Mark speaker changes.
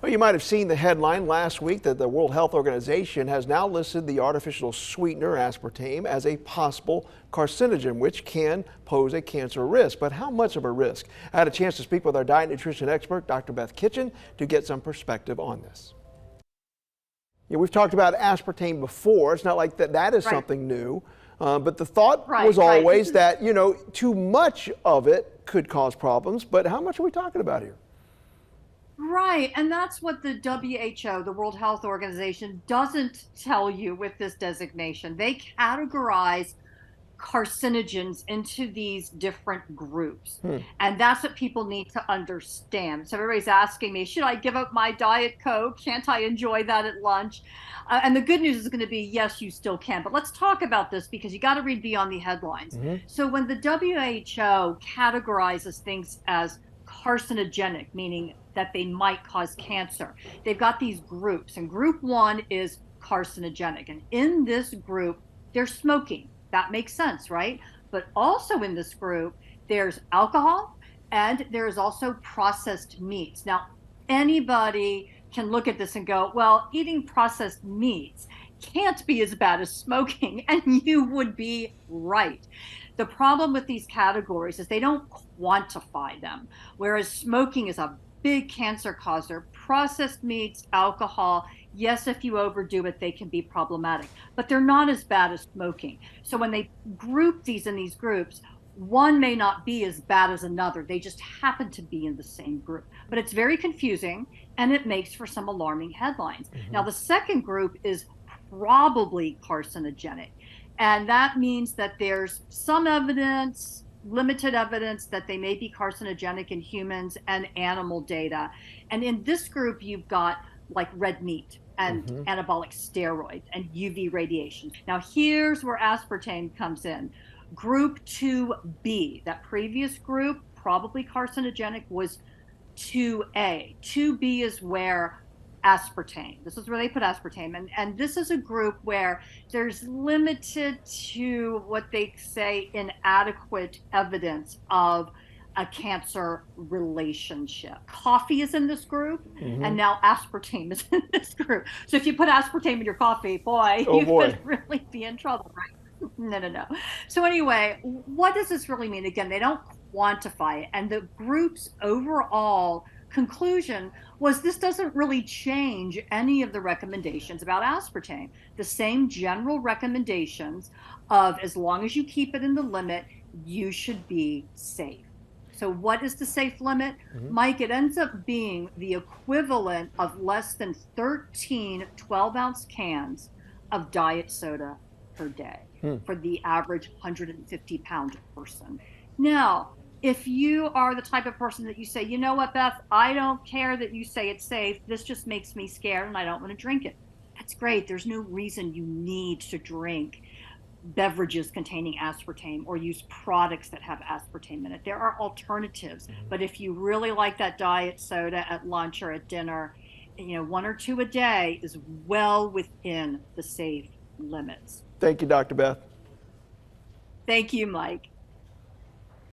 Speaker 1: Well, you might have seen the headline last week that the World Health Organization has now listed the artificial sweetener aspartame as a possible carcinogen, which can pose a cancer risk. But how much of a risk? I had a chance to speak with our diet nutrition expert, Dr. Beth Kitchen, to get some perspective on this. Yeah, we've talked about aspartame before. It's not like that is something new. But the thought was always that, too much of it could cause problems. But how much are we talking about here?
Speaker 2: Right, and that's what the WHO, the World Health Organization, doesn't tell you with this designation. They categorize carcinogens into these different groups. And that's what people need to understand. So everybody's asking me, should I give up my Diet Coke? Can't I enjoy that at lunch? And the good news is going to be, yes, you still can. But let's talk about this because you got to read beyond the headlines. So when the WHO categorizes things as carcinogenic, meaning that they might cause cancer, they've got these groups, and group 1 is carcinogenic. And in this group, there's smoking. That makes sense, right? But also in this group, there's alcohol and there's also processed meats. Now, anybody can look at this and go, well, eating processed meats can't be as bad as smoking, and you would be right. The problem with these categories is they don't quantify them, whereas smoking is a big cancer causer. Processed meats, alcohol, yes, if you overdo it, they can be problematic, but they're not as bad as smoking. So when they group these in these groups, one may not be as bad as another. They just happen to be in the same group. But it's very confusing, and it makes for some alarming headlines. Now, the second group is probably carcinogenic, and that means that there's some evidence, limited evidence, that they may be carcinogenic in humans and animal data. And in this group, you've got like red meat and anabolic steroids and UV radiation. Now, here's where aspartame comes in. Group 2B, that previous group, probably carcinogenic, was 2A. 2B is where aspartame. This is where they put aspartame. And this is a group where there's limited to what they say inadequate evidence of a cancer relationship. Coffee is in this group, and now aspartame is in this group. So if you put aspartame in your coffee, boy, you could really be in trouble, right? No. So anyway, what does this really mean? Again, they don't quantify it. And the group's overall conclusion was this doesn't really change any of the recommendations about aspartame. The same general recommendations of as long as you keep it in the limit, you should be safe. So what is the safe limit? Mike, it ends up being the equivalent of less than 13 12-ounce cans of diet soda per day for the average 150-pound person. Now, if you are the type of person that you say, you know what, Beth, I don't care that you say it's safe. This just makes me scared and I don't want to drink it. That's great. There's no reason you need to drink beverages containing aspartame or use products that have aspartame in it. There are alternatives. But if you really like that diet soda at lunch or at dinner, 1 or 2 a day is well within the safe limits.
Speaker 1: Thank you, Dr. Beth.
Speaker 2: Thank you, Mike.